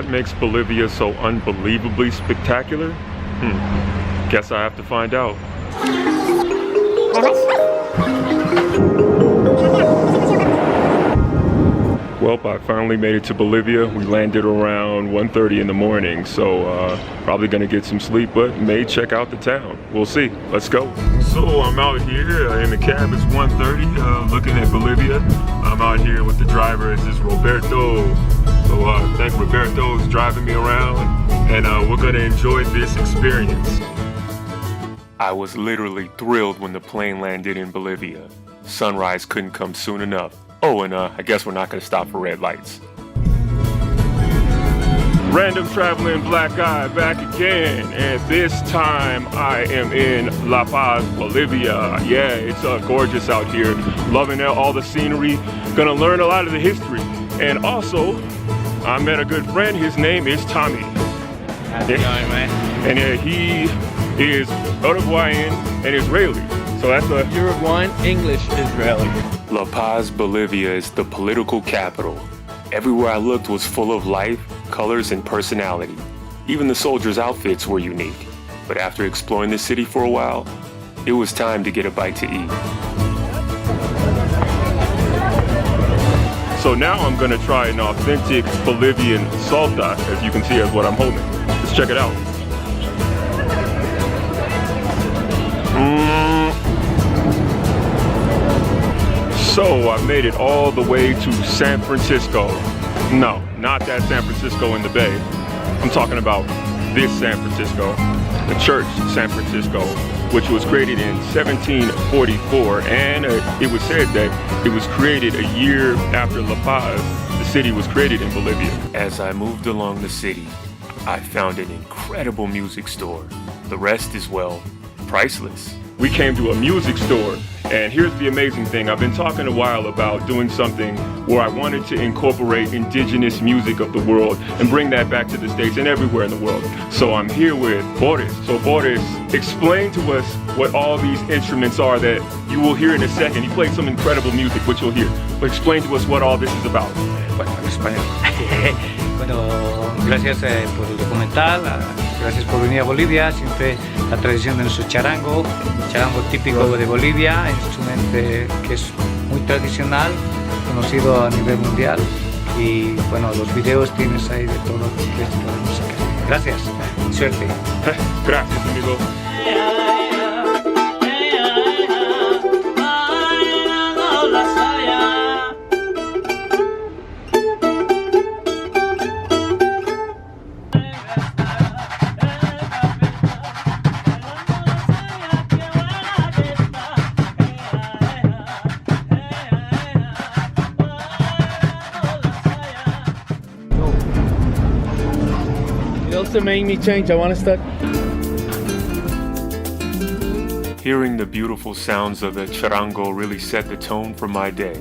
What makes Bolivia so unbelievably spectacular? Guess I have to find out. Well, I finally made it to Bolivia. We landed around 1:30 in the morning, so probably gonna get some sleep, but may check out the town. We'll see. Let's go. So I'm out here in the cab. It's 1:30, looking at Bolivia. I'm out here with the driver. This is Roberto. So I think Roberto's driving me around, and we're gonna enjoy this experience. I was literally thrilled when the plane landed in Bolivia. Sunrise couldn't come soon enough. Oh, and I guess we're not gonna stop for red lights. Random traveling black guy back again, and this time I am in La Paz, Bolivia. Yeah, it's gorgeous out here. Loving all the scenery. Gonna learn a lot of the history. And also, I met a good friend. His name is Tommy. How's it going, man? And he is Uruguayan and Israeli. So that's a Uruguayan, English, Israeli. La Paz, Bolivia is the political capital. Everywhere I looked was full of life, colors, and personality. Even the soldiers' outfits were unique. But after exploring the city for a while, it was time to get a bite to eat. So now I'm gonna try an authentic Bolivian salsa, as you can see as what I'm holding. Let's check it out. So I made it all the way to San Francisco. No, not that San Francisco in the Bay. I'm talking about this San Francisco, the church San Francisco, which was created in 1744, and it was said that it was created a year after La Paz, the city was created in Bolivia. As I moved along the city, I found an incredible music store. The rest is, well, priceless. We came to a music store, and here's the amazing thing. I've been talking a while about doing something where I wanted to incorporate indigenous music of the world and bring that back to the States and everywhere in the world. So I'm here with Boris. So Boris, explain to us what all these instruments are that you will hear in a second. He played some incredible music, which you'll hear. But explain to us what all this is about. Bueno, en español. Bueno, gracias por el documental, gracias por venir a Bolivia. Siempre la tradición de nuestro charango típico de Bolivia, instrumento que es muy tradicional, conocido a nivel mundial. Y bueno, los videos tienes ahí de todo esto de música. Gracias, suerte. Gracias, amigo. To make me change, I want to start. Hearing the beautiful sounds of the charango really set the tone for my day.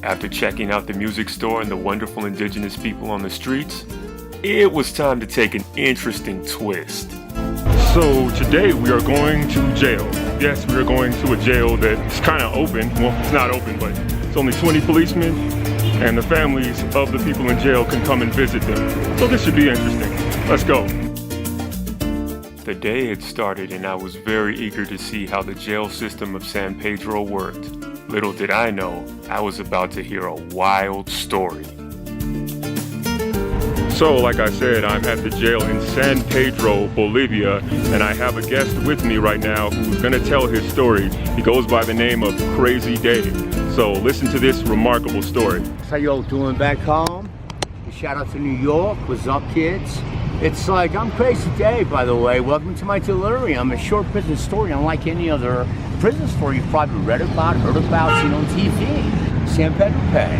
After checking out the music store and the wonderful indigenous people on the streets, it was time to take an interesting twist. So today we are going to jail. Yes, we are going to a jail that's kind of open. Well, it's not open, but it's only 20 policemen, and the families of the people in jail can come and visit them. So this should be interesting. Let's go. The day had started and I was very eager to see how the jail system of San Pedro worked. Little did I know, I was about to hear a wild story. So, like I said, I'm at the jail in San Pedro, Bolivia, and I have a guest with me right now who's gonna tell his story. He goes by the name of Crazy Dave. So listen to this remarkable story. How y'all doing back home? Shout out to New York. What's up, kids? It's like, I'm Crazy Dave, by the way. Welcome to my delirium, a short prison story unlike any other prison story you've probably read about, heard about, seen on TV. San Pedro Bay,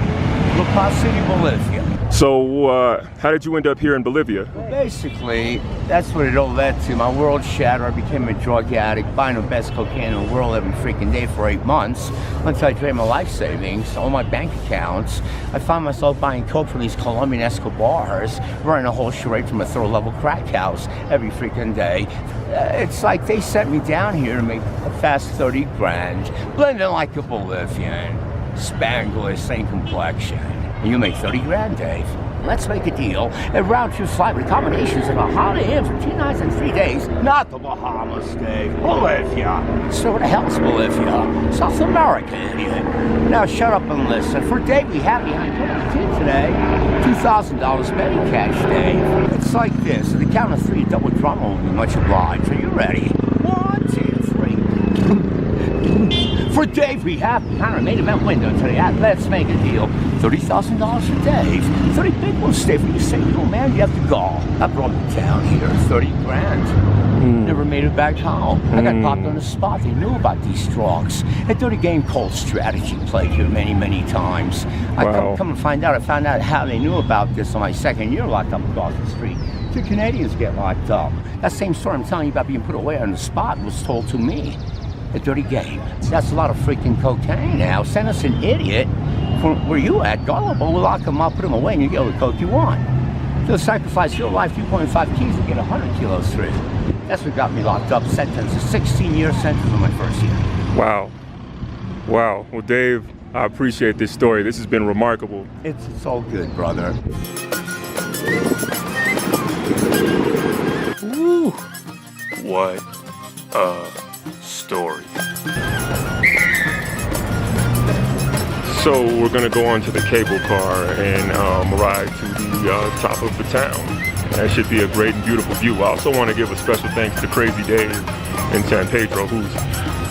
La Paz City, Bolivia. So, how did you end up here in Bolivia? Well, basically, that's what it all led to. My world shattered. I became a drug addict, buying the best cocaine in the world every freaking day for 8 months, until I drained my life savings, all my bank accounts. I found myself buying coke from these Colombian Escobars, running a whole charade from a third-level crack house every freaking day. It's like they sent me down here to make a fast 30 grand, blending like a Bolivian, Spanglish, same complexion. You make 30 grand, Dave. Let's make a deal. A round-trip flight with accommodations at a Holiday Inn for 2 nights and 3 days. Not the Bahamas, Dave. Bolivia. So where the hell's Bolivia? South America, idiot. Now shut up and listen. For Dave, we have behind the team today. $2,000 petty cash, Dave. It's like this. At the count of 3, double drum will be much obliged. Are you ready? 1, 2, 3. For Dave, we have behind our main event window today. Let's make a deal. $30,000 for Dave. 30 big ones, Dave. When you say, oh man, you have to go. I brought him down here. 30 grand. Never made it back home. I got popped on the spot. They knew about these strokes. A dirty game called strategy played here many, many times. I come and find out. I found out how they knew about this on my second year locked up across the street. 2 Canadians get locked up. That same story I'm telling you about being put away on the spot was told to me. A dirty game. That's a lot of freaking cocaine now. Send us an idiot from where you at, gullible, we'll lock him up, put him away, and you get all the coke you want. You'll sacrifice your life, 2.5 keys, to get 100 kilos through. That's what got me locked up, sentenced a 16-year sentence in my first year. Wow. Wow. Well, Dave, I appreciate this story. This has been remarkable. It's all good, brother. Woo. What a story. So we're gonna go onto the cable car and ride to the top of the town. That should be a great and beautiful view. I also want to give a special thanks to Crazy Dave in San Pedro, who's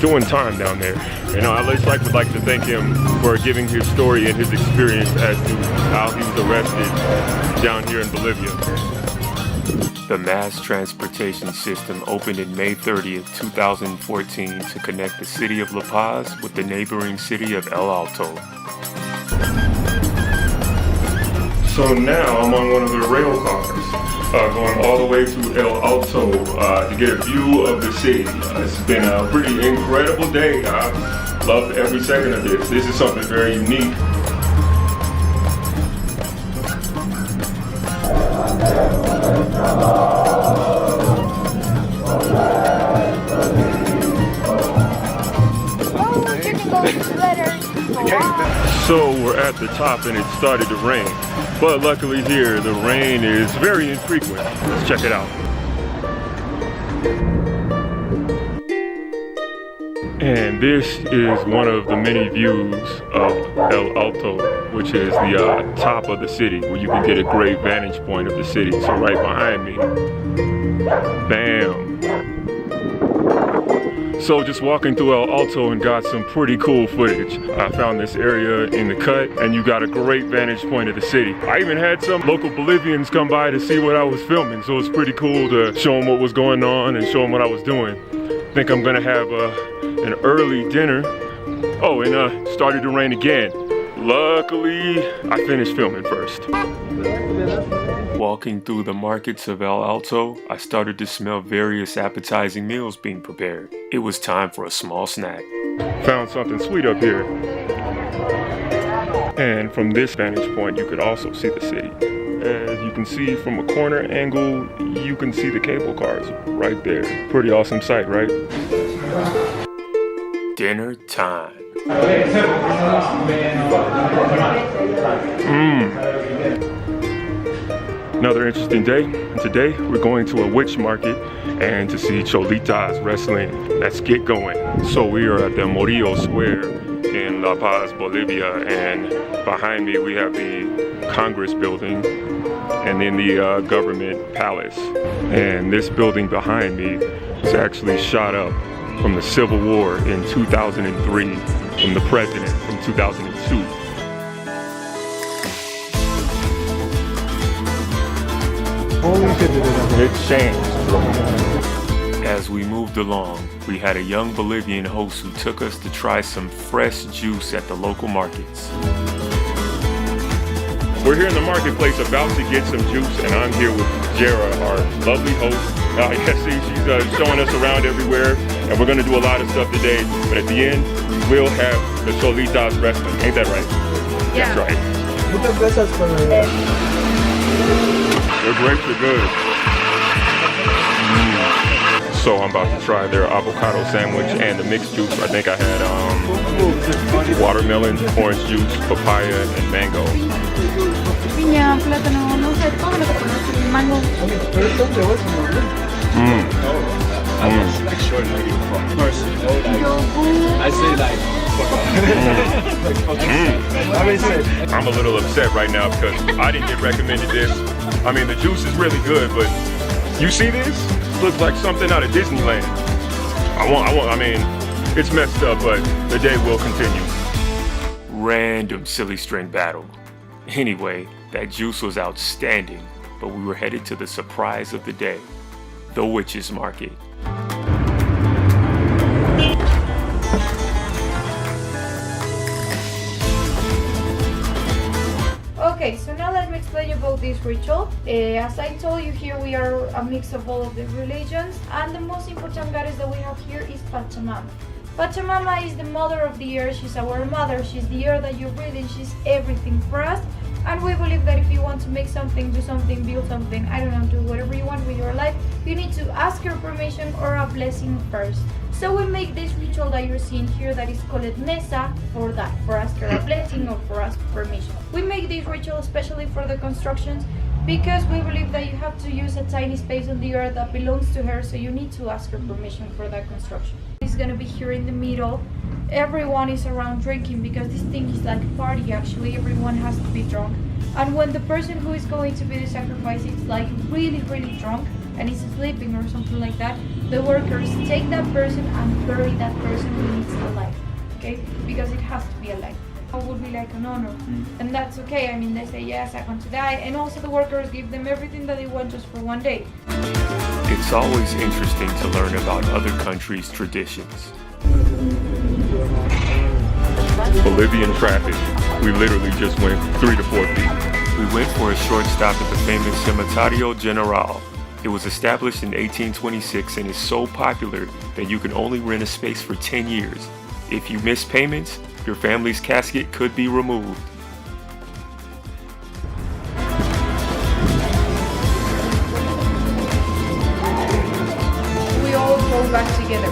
doing time down there. You know, I would like to thank him for giving his story and his experience as to how he was arrested down here in Bolivia. The mass transportation system opened in May 30th, 2014 to connect the city of La Paz with the neighboring city of El Alto. So now I'm on one of the rail cars, going all the way to El Alto to get a view of the city. It's been a pretty incredible day. I loved every second of this. This is something very unique. So we're at the top and it started to rain, but luckily here the rain is very infrequent. Let's check it out. And this is one of the many views of El Alto, which is the top of the city, where you can get a great vantage point of the city. So right behind me, bam. So just walking through El Alto and got some pretty cool footage. I found this area in the cut and you got a great vantage point of the city. I even had some local Bolivians come by to see what I was filming, so it's pretty cool to show them what was going on and show them what I was doing. I think I'm gonna have an early dinner. Oh, and it started to rain again. Luckily, I finished filming first. Walking through the markets of El Alto, I started to smell various appetizing meals being prepared. It was time for a small snack. Found something sweet up here. And from this vantage point, you could also see the city. As you can see from a corner angle, you can see the cable cars right there. Pretty awesome sight, right? Dinner time. Another interesting day. Today we're going to a witch market and to see Cholitas wrestling. Let's get going. So we are at the Murillo Square in La Paz, Bolivia, and behind me we have the Congress building and then the government palace. And this building behind me was actually shot up from the Civil War in 2003 from the president from 2002. It changed. As we moved along, we had a young Bolivian host who took us to try some fresh juice at the local markets. We're here in the marketplace about to get some juice, and I'm here with Jera, our lovely host. She's showing us around everywhere, and we're gonna do a lot of stuff today, but at the end, we will have the Cholitas wrestling. Ain't that right? Yeah. That's right. The grapes are good. So I'm about to try their avocado sandwich and the mixed juice. I think I had watermelon, orange juice, papaya, and mango. Piña, plátano, no sé, todo lo que conoces, mango. I'm a little upset right now because I didn't get recommended this. I mean, the juice is really good, but you see this? Looks like something out of Disneyland. I mean, it's messed up, but the day will continue. Random silly string battle. Anyway, that juice was outstanding, but we were headed to the surprise of the day, the Witch's Market. Okay, so now let me explain you about this ritual. As I told you, here we are a mix of all of the religions, and the most important goddess that we have here is Pachamama. Pachamama is the mother of the earth. She's our mother. She's the air that you breathe in. She's everything for us. And we believe that if you want to make something, do something, build something, I don't know, do whatever you want with your life, you need to ask her permission or a blessing first. So we make this ritual that you're seeing here that is called mesa for that, for ask her a blessing or for ask permission. We make this ritual especially for the constructions because we believe that you have to use a tiny space on the earth that belongs to her, so you need to ask her permission for that construction. It's gonna be here in the middle. Everyone is around drinking because this thing is like a party actually. Everyone has to be drunk. And when the person who is going to be the sacrifice is like really drunk and is sleeping or something like that, the workers take that person and bury that person when it's alive. Okay? Because it has to be alive. It would be like an honor. And that's okay. I mean, they say, yes, I want to die. And also the workers give them everything that they want just for one day. It's always interesting to learn about other countries' traditions. Bolivian traffic. We literally just went 3 to 4 feet. We went for a short stop at the famous Cementerio General. It was established in 1826 and is so popular that you can only rent a space for 10 years. If you miss payments, your family's casket could be removed. We all go back together.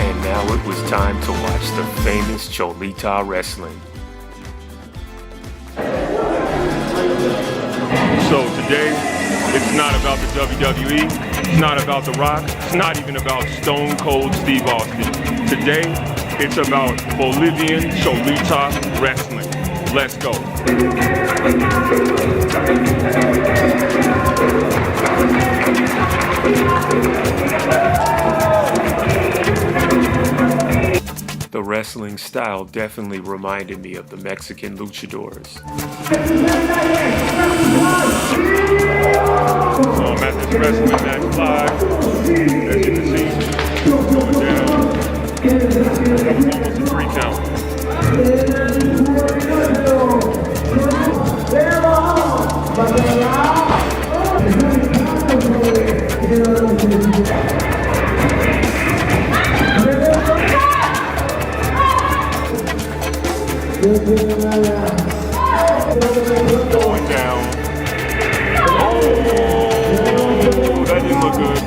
And now it was time to watch the famous Cholita wrestling. So today, it's not about the WWE, it's not about The Rock, it's not even about Stone Cold Steve Austin. Today, it's about Bolivian Cholita wrestling. Let's go. The wrestling style definitely reminded me of the Mexican luchadors. So I'm at this wrestling match live. As you can see, going down. That was almost a 3 count. Going down. Oh, that didn't look good.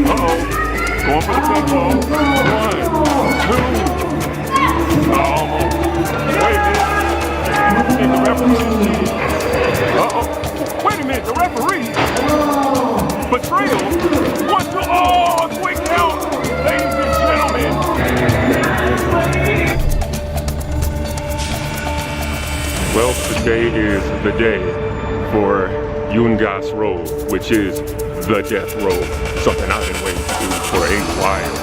Uh-oh. Going for the pinfall. 1, 2. Almost. Wait a minute. Think the referee. Uh-oh. Wait a minute. The referee. Betrayal. 1, 2. Oh, a quick count. Ladies and gentlemen. Well, today is the day for Yungas Road, which is the death road, something I've been waiting to do for a while.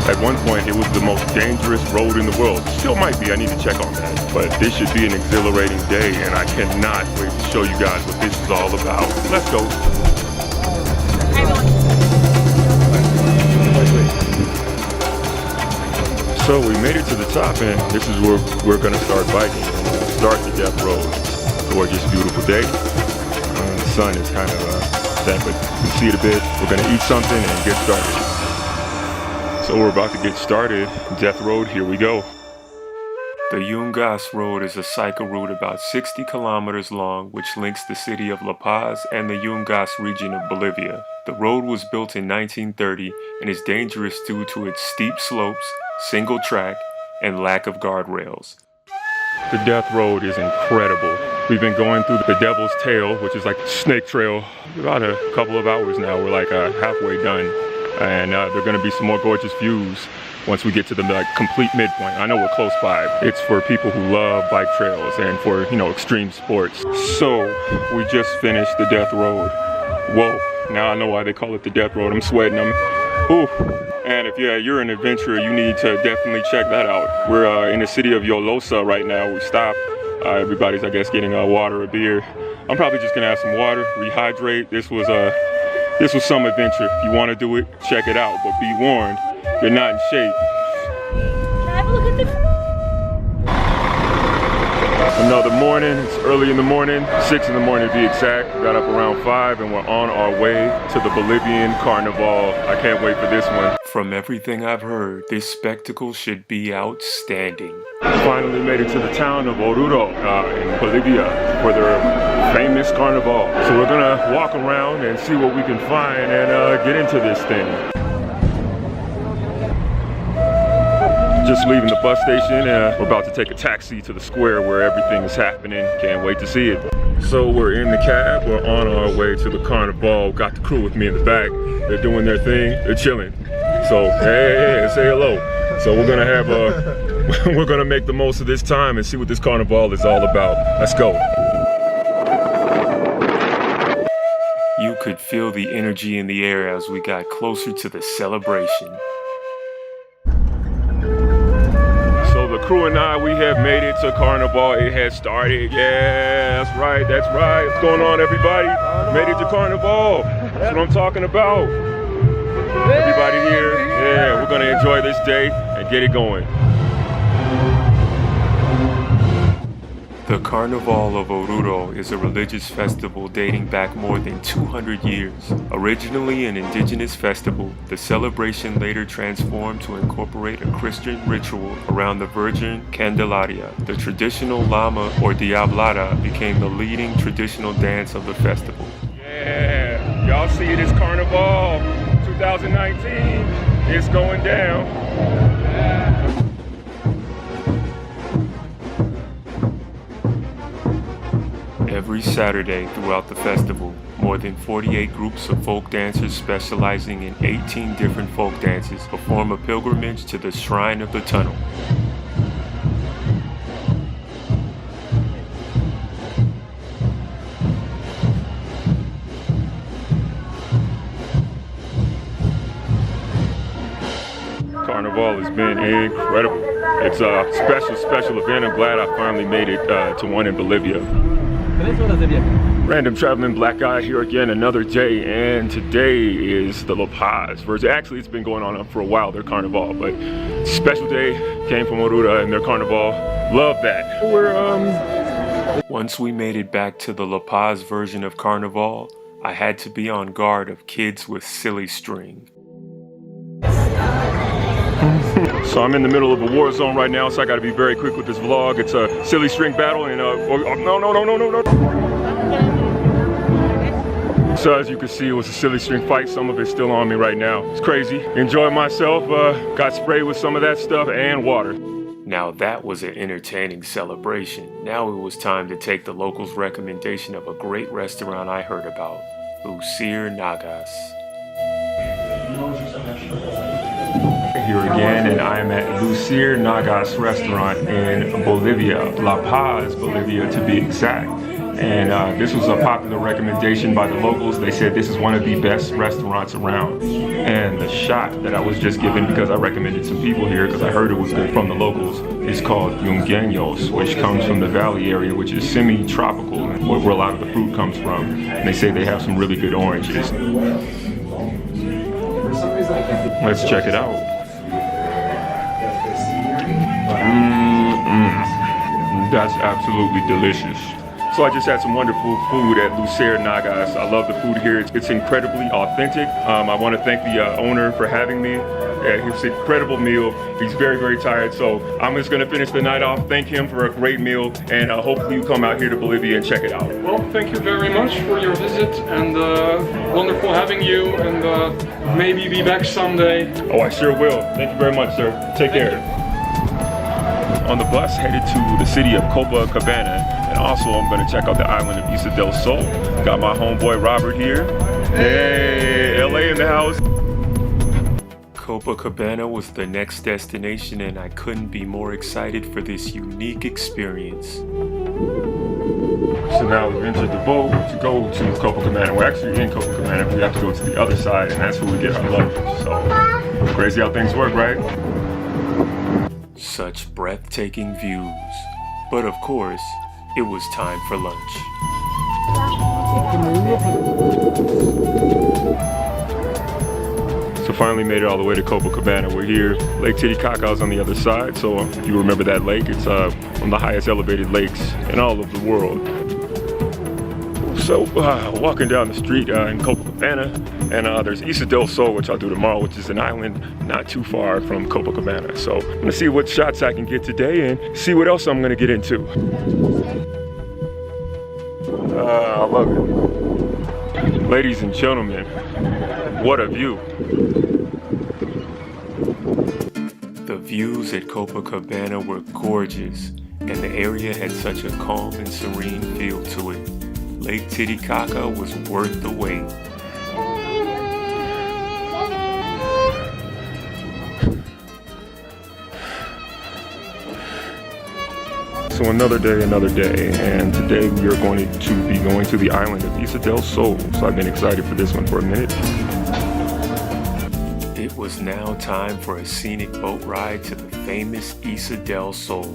At one point, it was the most dangerous road in the world. Still might be, I need to check on that. But this should be an exhilarating day, and I cannot wait to show you guys what this is all about. Let's go. So we made it to the top, and this is where we're gonna start biking. Start the death road. Gorgeous, beautiful day. The sun is kind of set, but you can see it a bit. We're gonna eat something and get started. So we're about to get started. Death road, here we go. The Yungas Road is a cycle route about 60 kilometers long, which links the city of La Paz and the Yungas region of Bolivia. The road was built in 1930 and is dangerous due to its steep slopes, single track, and lack of guardrails. The Death Road is incredible. We've been going through the Devil's Tail, which is like Snake Trail, about a couple of hours now. We're like halfway done. And there are gonna be some more gorgeous views once we get to the complete midpoint. I know we're close by. It's for people who love bike trails and for, you know, extreme sports. So we just finished the Death Road. Whoa, now I know why they call it the Death Road. I'm sweating, ooh. And if you're an adventurer, you need to definitely check that out. We're in the city of Yolosa right now. We stopped. Everybody's, I guess, getting water or beer. I'm probably just gonna have some water, rehydrate. This was some adventure. If you want to do it, check it out. But be warned, you're not in shape. Can I have a look at the... Another morning, it's early in the morning, 6 in the morning to be exact. We got up around 5 and we're on our way to the Bolivian Carnival. I can't wait for this one. From everything I've heard, this spectacle should be outstanding. Finally made it to the town of Oruro in Bolivia for their famous carnival. So we're gonna walk around and see what we can find and get into this thing. Just leaving the bus station and we're about to take a taxi to the square where everything is happening. Can't wait to see it. So we're in the cab, we're on our way to the carnival. Got the crew with me in the back. They're doing their thing, they're chilling. So hey, say hello. So we're gonna have we're gonna make the most of this time and see what this carnival is all about. Let's go. You could feel the energy in the air as we got closer to the celebration. So the crew and I, we have made it to Carnival. It has started. Yeah, that's right, that's right. What's going on, everybody? Made it to Carnival. That's what I'm talking about. Everybody here, yeah, we're gonna enjoy this day and get it going. The Carnival of Oruro is a religious festival dating back more than 200 years. Originally an indigenous festival, the celebration later transformed to incorporate a Christian ritual around the Virgin Candelaria. The traditional llama or diablada became the leading traditional dance of the festival. Yeah, y'all see it, it's Carnival 2019. It's going down. Every Saturday throughout the festival, more than 48 groups of folk dancers specializing in 18 different folk dances perform a pilgrimage to the Shrine of the Tunnel. Carnival has been incredible. It's a special event. I'm glad I finally made it to one in Bolivia. Random traveling black guy here again, another day, and today is the La Paz version. Actually, it's been going on for a while, their Carnival, but special day, came from Oruro and their Carnival. Love that. Once we made it back to the La Paz version of Carnival, I had to be on guard of kids with silly string. So I'm in the middle of a war zone right now, so I gotta be very quick with this vlog. It's a silly string battle and no. So as you can see, it was a silly string fight. Some of it's still on me right now. It's crazy. Enjoyed myself, got sprayed with some of that stuff and water. Now that was an entertaining celebration. Now it was time to take the locals' recommendation of a great restaurant I heard about, Lucir Nagas. Here again, and I am at Lucir Nagas restaurant in Bolivia, La Paz, Bolivia to be exact. And this was a popular recommendation by the locals. They said this is one of the best restaurants around. And the shot that I was just given, because I recommended some people here, because I heard it was good from the locals, is called Yungueños, which comes from the valley area, which is semi-tropical, where a lot of the fruit comes from. And they say they have some really good oranges. Let's check it out. That's absolutely delicious. So I just had some wonderful food at Nagas. I love the food here. It's incredibly authentic. I want to thank the owner for having me. It's an incredible meal. He's very, very tired. So I'm just gonna finish the night off, thank him for a great meal, and hopefully you come out here to Bolivia and check it out. Well, thank you very much for your visit, and wonderful having you, and maybe be back someday. Oh, I sure will. Thank you very much, sir. Take care. On the bus, headed to the city of Copacabana, and also I'm gonna check out the island of Isla del Sol. Got my homeboy Robert here. Hey, LA in the house. Copacabana was the next destination, and I couldn't be more excited for this unique experience. So now we've entered the boat to go to Copacabana. We're actually in Copacabana. We have to go to the other side, and that's where we get our luggage. So crazy how things work, right? Such breathtaking views. But of course, it was time for lunch. So finally made it all the way to Copacabana. We're here. Lake Titicaca is on the other side, so you remember that lake. It's one of the highest elevated lakes in all of the world. So walking down the street in Copacabana, and there's Isla del Sol, which I'll do tomorrow, which is an island not too far from Copacabana. So I'm gonna see what shots I can get today and see what else I'm gonna get into. I love it. Ladies and gentlemen, what a view. The views at Copacabana were gorgeous, and the area had such a calm and serene feel to it. Lake Titicaca was worth the wait. So another day, and today we are going to be going to the island of Isla del Sol. So I've been excited for this one for a minute. It was now time for a scenic boat ride to the famous Isla del Sol.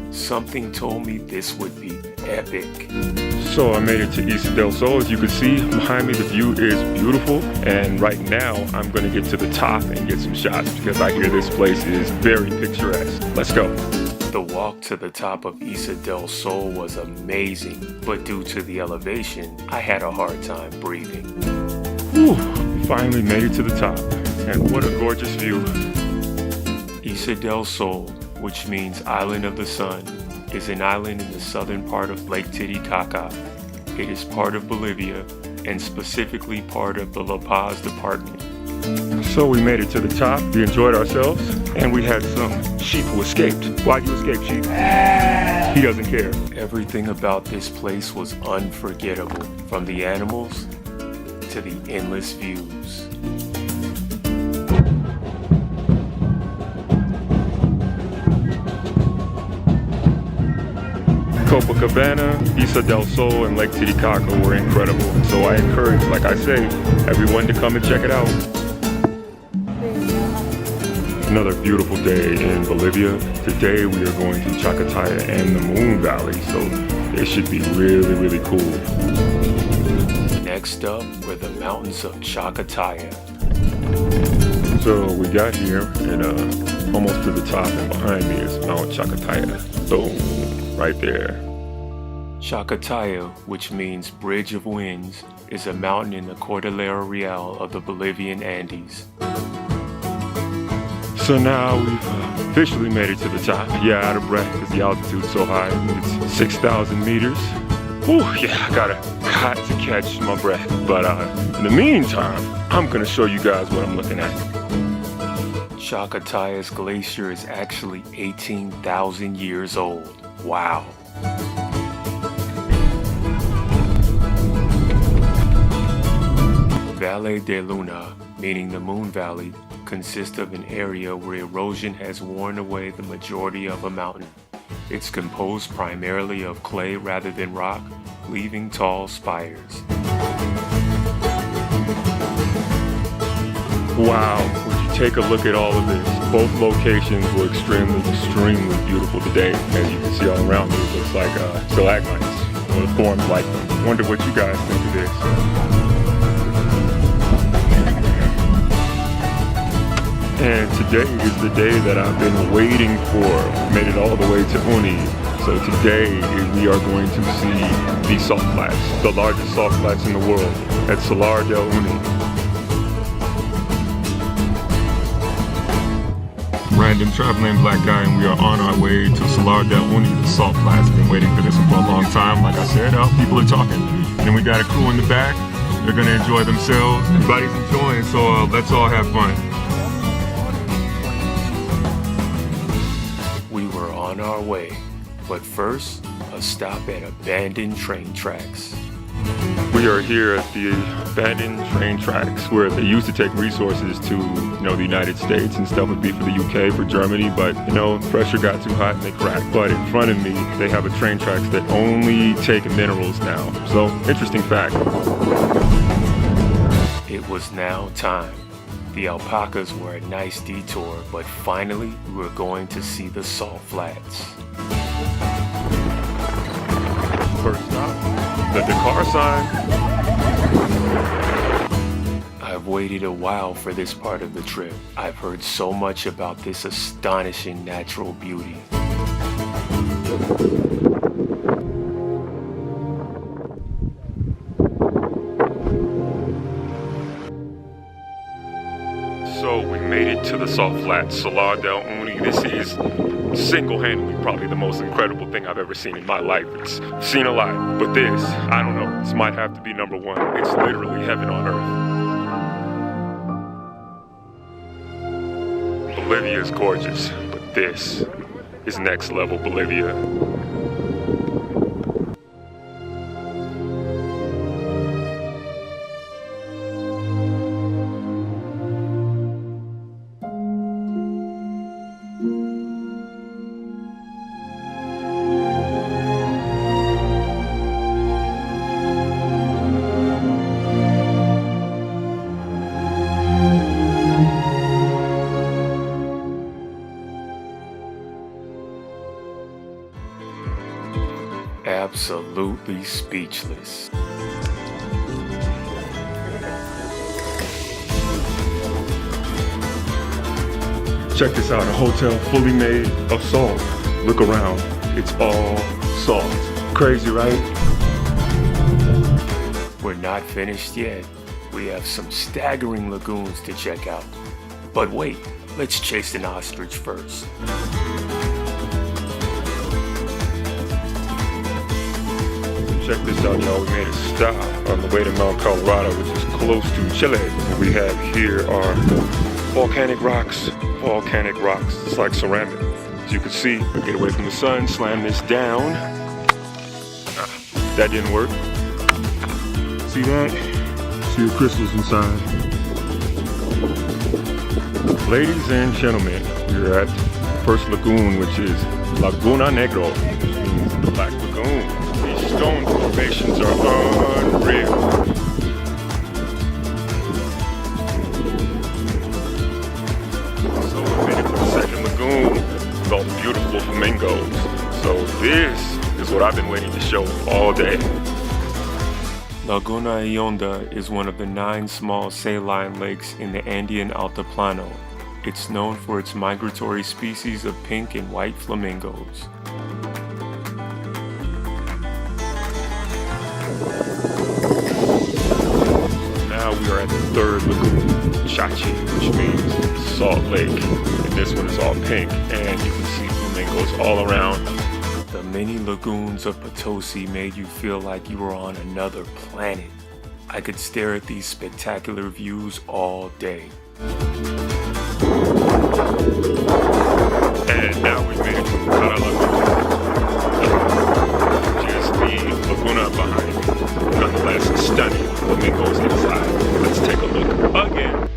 Something told me this would be epic. So I made it to Isla del Sol. As you can see behind me, the view is beautiful. And right now I'm gonna get to the top and get some shots because I hear this place is very picturesque. Let's go. The walk to the top of Isla del Sol was amazing, but due to the elevation, I had a hard time breathing. Whew, finally made it to the top, and what a gorgeous view. Isla del Sol, which means Island of the Sun, is an island in the southern part of Lake Titicaca. It is part of Bolivia, and specifically part of the La Paz department. So we made it to the top, we enjoyed ourselves, and we had some sheep who escaped. Why'd you escape, sheep? He doesn't care. Everything about this place was unforgettable, from the animals to the endless views. Copacabana, Isla del Sol, and Lake Titicaca were incredible. So I encourage, like I say, everyone to come and check it out. Another beautiful day in Bolivia. Today we are going to Chacataya and the Moon Valley, so it should be really, really cool. Next up were the mountains of Chacataya. So we got here and almost to the top, and behind me is Mount Chacataya. Boom, right there. Chacataya, which means Bridge of Winds, is a mountain in the Cordillera Real of the Bolivian Andes. So now we've officially made it to the top. Yeah, out of breath because the altitude's so high. It's 6,000 meters. Whew, yeah, I got to catch my breath. But in the meantime, I'm gonna show you guys what I'm looking at. Chacataya's glacier is actually 18,000 years old. Wow. Valle de Luna, meaning the Moon Valley, consists of an area where erosion has worn away the majority of a mountain. It's composed primarily of clay rather than rock, leaving tall spires. Wow, would you take a look at all of this? Both locations were extremely beautiful today. As you can see all around me, it looks like stalagmites, or forms like them. Wonder what you guys think of this. And today is the day that I've been waiting for. Made it all the way to Uyuni. So today we are going to see the salt flats, the largest salt flats in the world at Salar de Uyuni. Random traveling black guy, and we are on our way to Salar de Uyuni, the salt flats. Been waiting for this one for a long time. Like I said, people are talking. And then we got a crew in the back. They're gonna enjoy themselves. Everybody's enjoying, so let's all have fun. We were on our way, but first, a stop at abandoned train tracks. We are here at the abandoned train tracks where they used to take resources to, the United States, and stuff would be for the UK, for Germany, but, pressure got too hot and they cracked. But in front of me, they have a train tracks that only take minerals now. So, interesting fact. It was now time. The alpacas were a nice detour, but finally, we were going to see the salt flats. First stop, the Dakar sign. I've waited a while for this part of the trip. I've heard so much about this astonishing natural beauty. So we made it to the salt flats, Salar de Uyuni. This is single-handedly probably the most incredible thing I've ever seen in my life. I've seen a lot, but this, I don't know, this might have to be number one. It's literally heaven on earth. Bolivia is gorgeous, but this is next level Bolivia. Absolutely speechless. Check this out, a hotel fully made of salt. Look around, it's all salt. Crazy, right? We're not finished yet. We have some staggering lagoons to check out. But wait, let's chase an ostrich first. Check this out, y'all. We made a stop on the way to Mount Colorado, which is close to Chile. What we have here are volcanic rocks. It's like ceramic. As you can see, we get away from the sun, slam this down. That didn't work. See that? See the crystals inside. Ladies and gentlemen, we're at the first lagoon, which is Laguna Negro, which means the Black Lagoon. These stone formations are unreal. So we made it to the second lagoon with all the beautiful flamingos. So this is what I've been waiting to show all day. Laguna Ionda is one of the 9 small saline lakes in the Andean Altiplano. It's known for its migratory species of pink and white flamingos. Now we are at the third lagoon, Chachi, which means salt lake. And this one is all pink, and you can see flamingos all around. The many lagoons of Potosi made you feel like you were on another planet. I could stare at these spectacular views all day. And now we've made it to Cara Laguna. Just the laguna behind me. Nonetheless, stunning flamingos inside. Let's take a look again.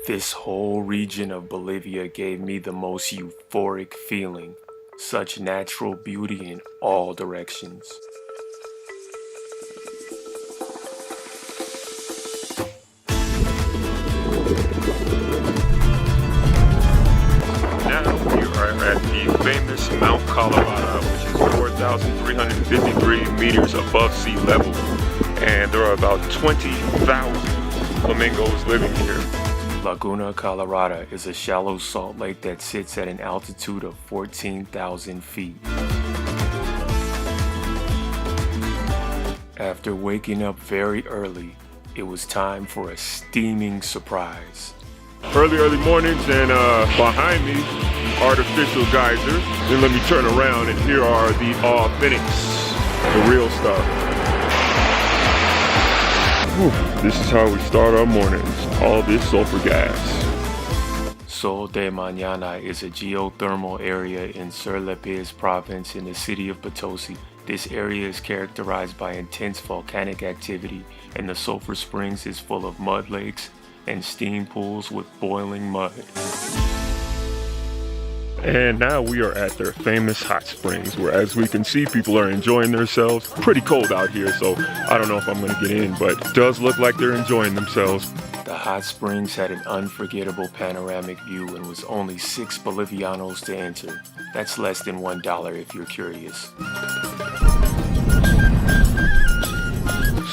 This whole region of Bolivia gave me the most euphoric feeling. Such natural beauty in all directions. Now we are at the famous Mount Colorado, which is 4,353 meters above sea level. And there are about 20,000 flamingos living here. Laguna Colorada is a shallow salt lake that sits at an altitude of 14,000 feet. After waking up very early, it was time for a steaming surprise. Early mornings, and behind me, artificial geysers. Then let me turn around, and here are the authentics, the real stuff. Whew, this is how we start our mornings, all this sulfur gas. Sol de Mañana is a geothermal area in Sur Lepez province in the city of Potosi. This area is characterized by intense volcanic activity, and the sulfur springs is full of mud lakes and steam pools with boiling mud. And now we are at their famous hot springs, where as we can see, people are enjoying themselves. Pretty cold out here, so I don't know if I'm gonna get in, but it does look like they're enjoying themselves. The hot springs had an unforgettable panoramic view and was only 6 Bolivianos to enter. That's less than $1 if you're curious.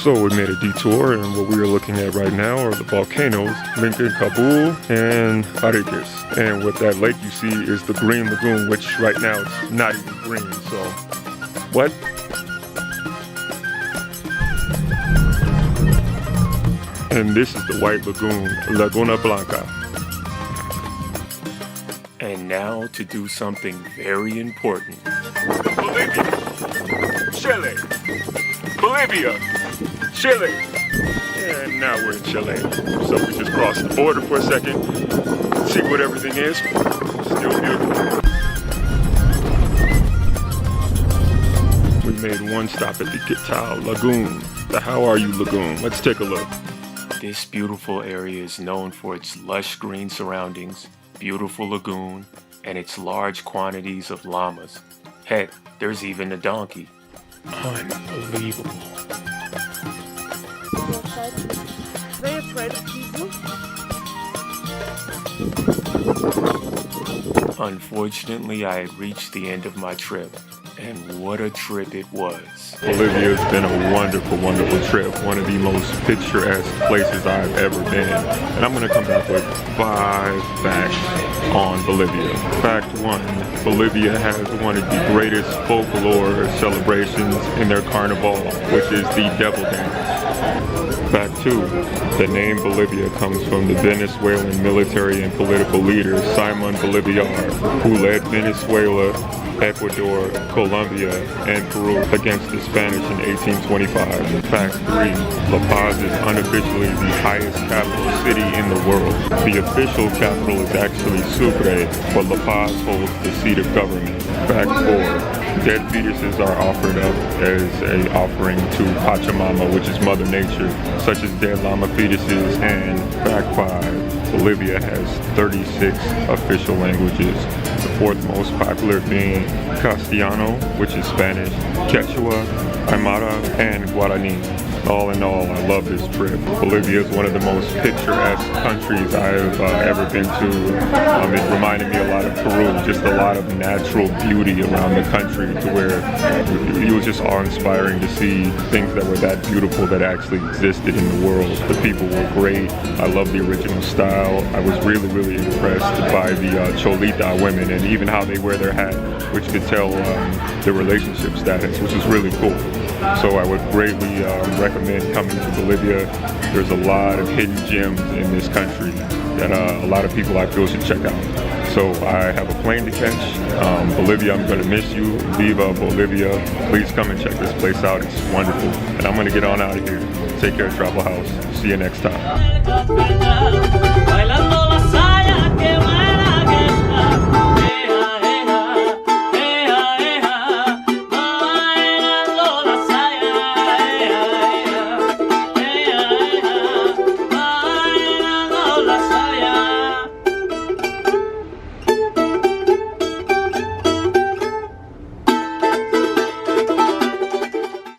So we made a detour, and what we are looking at right now are the volcanoes, Lincoln, Kabul, and Ariques. And what that lake you see is the Green Lagoon, which right now it's not even green, so what? And this is the White Lagoon, Laguna Blanca. And now to do something very important. Bolivia, Chile, Bolivia, Chile. And now we're in Chile. So we just crossed the border for a second. See what everything is. Still beautiful. We made one stop at the Quetal Lagoon. The How Are You Lagoon. Let's take a look. This beautiful area is known for its lush green surroundings, beautiful lagoon, and its large quantities of llamas. Heck, there's even a donkey. Unbelievable. Very afraid of people. Unfortunately, I had reached the end of my trip, and what a trip it was. Bolivia has been a wonderful, wonderful trip. One of the most picturesque places I've ever been. And I'm gonna come back with 5 facts on Bolivia. Fact 1, Bolivia has one of the greatest folklore celebrations in their carnival, which is the Devil Dance. Fact 2, the name Bolivia comes from the Venezuelan military and political leader Simon Bolivar, who led Venezuela, Ecuador, Colombia, and Peru against the Spanish in 1825. Fact 3, La Paz is unofficially the highest capital city in the world. The official capital is actually Sucre, but La Paz holds the seat of government. Fact 4, dead fetuses are offered up as an offering to Pachamama, which is Mother Nature, such as dead llama fetuses. And fact 5, Bolivia has 36 official languages, the 4th most popular being Castellano, which is Spanish, Quechua, Aymara, and Guarani. All in all, I love this trip. Bolivia is one of the most picturesque countries I've ever been to. It reminded me a lot of Peru, just a lot of natural beauty around the country, to where it was just awe-inspiring to see things that were that beautiful that actually existed in the world. The people were great. I love the original style. I was really, really impressed by the Cholita women, and even how they wear their hat, which could tell their relationship status, which is really cool. So I would greatly recommend coming to Bolivia. There's a lot of hidden gems in this country that a lot of people I feel should check out. So I have a plane to catch. Bolivia, I'm going to miss you. Viva Bolivia. Please come and check this place out. It's wonderful. And I'm going to get on out of here. Take care, Travel House. See you next time.